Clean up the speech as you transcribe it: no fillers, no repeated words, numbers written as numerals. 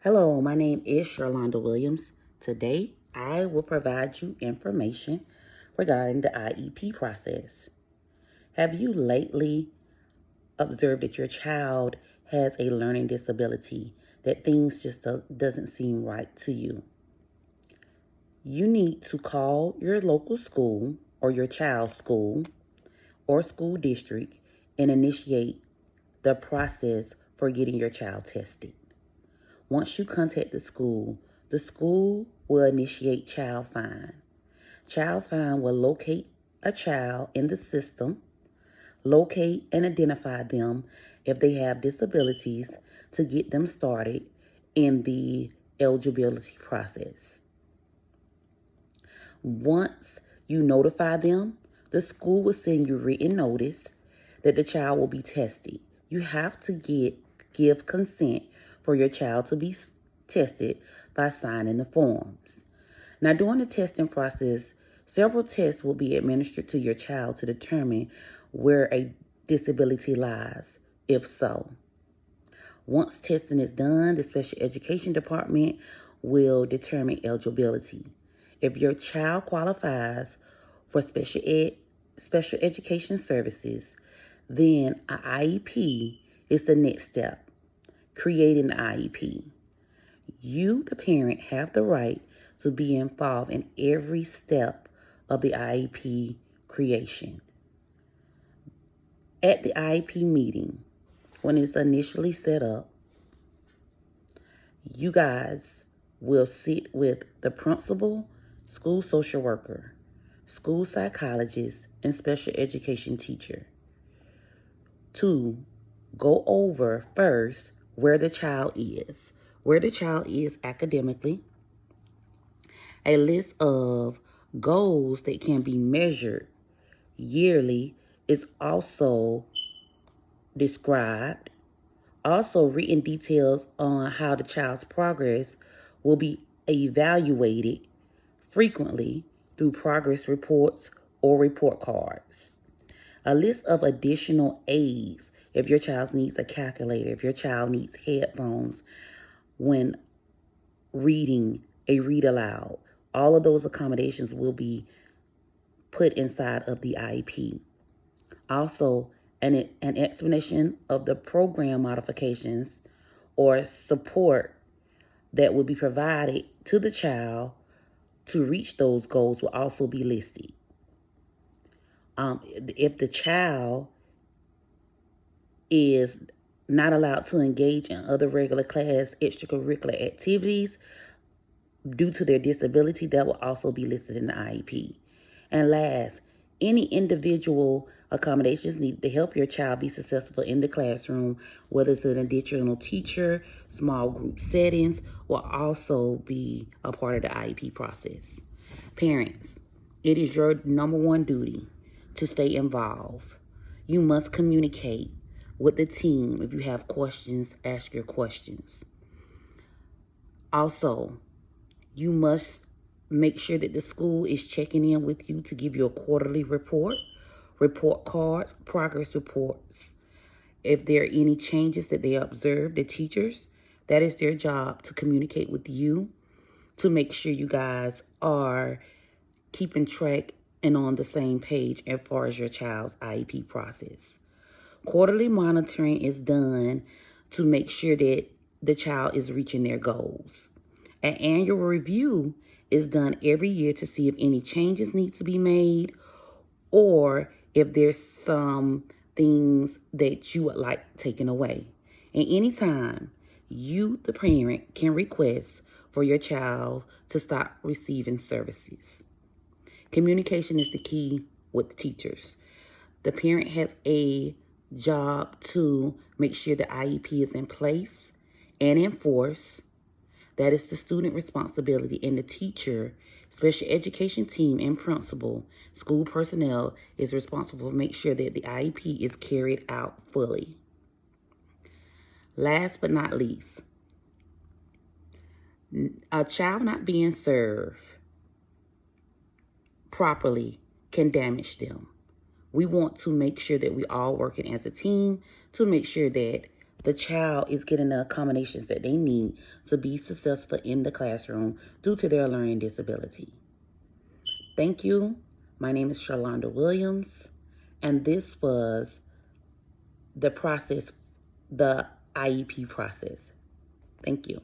Hello, my name is Sherlonda Williams. Today, I will provide you information regarding the IEP process. Have you lately observed that your child has a learning disability, that things just doesn't seem right to you? You need to call your local school or your child's school or school district and initiate the process for getting your child tested. Once you contact the school will initiate child find. Child find will locate a child in the system, locate and identify them if they have disabilities to get them started in the eligibility process. Once you notify them, the school will send you written notice that the child will be tested. You have to give consent for your child to be tested by signing the forms. Now, during the testing process, several tests will be administered to your child to determine where a disability lies, if so. Once testing is done, the special education department will determine eligibility. If your child qualifies for special education services, then an IEP is the next step. Creating an IEP. You, the parent, have the right to be involved in every step of the IEP creation. At the IEP meeting, when it's initially set up, you guys will sit with the principal, school social worker, school psychologist, and special education teacher to go over first where the child is academically, a list of goals that can be measured yearly is also described. Also, written details on how the child's progress will be evaluated frequently through progress reports or report cards. A list of additional aids if your child needs a calculator, if your child needs headphones when reading a read aloud. All of those accommodations will be put inside of the IEP. Also, an explanation of the program modifications or support that will be provided to the child to reach those goals will also be listed. If the child is not allowed to engage in other regular class extracurricular activities due to their disability, that will also be listed in the IEP. And last, any individual accommodations needed to help your child be successful in the classroom, whether it's an additional teacher, small group settings, will also be a part of the IEP process. Parents, it is your number one duty to stay involved. You must communicate with the team. If you have questions, ask your questions. Also, you must make sure that the school is checking in with you to give you a quarterly report cards, progress reports. If there are any changes that they observe, the teachers, that is their job to communicate with you to make sure you guys are keeping track and on the same page as far as your child's IEP process. Quarterly monitoring is done to make sure that the child is reaching their goals. An annual review is done every year to see if any changes need to be made or if there's some things that you would like taken away. And anytime you, the parent, can request for your child to stop receiving services. Communication is the key with the teachers. The parent has a job to make sure the IEP is in place and enforced. That is the student responsibility, and the teacher, special education team, and principal, school personnel is responsible to make sure that the IEP is carried out fully. Last but not least, a child not being served properly can damage them. We want to make sure that we all working as a team to make sure that the child is getting the accommodations that they need to be successful in the classroom due to their learning disability. Thank you. My name is Sherlonda Williams, and this was the IEP process. Thank you.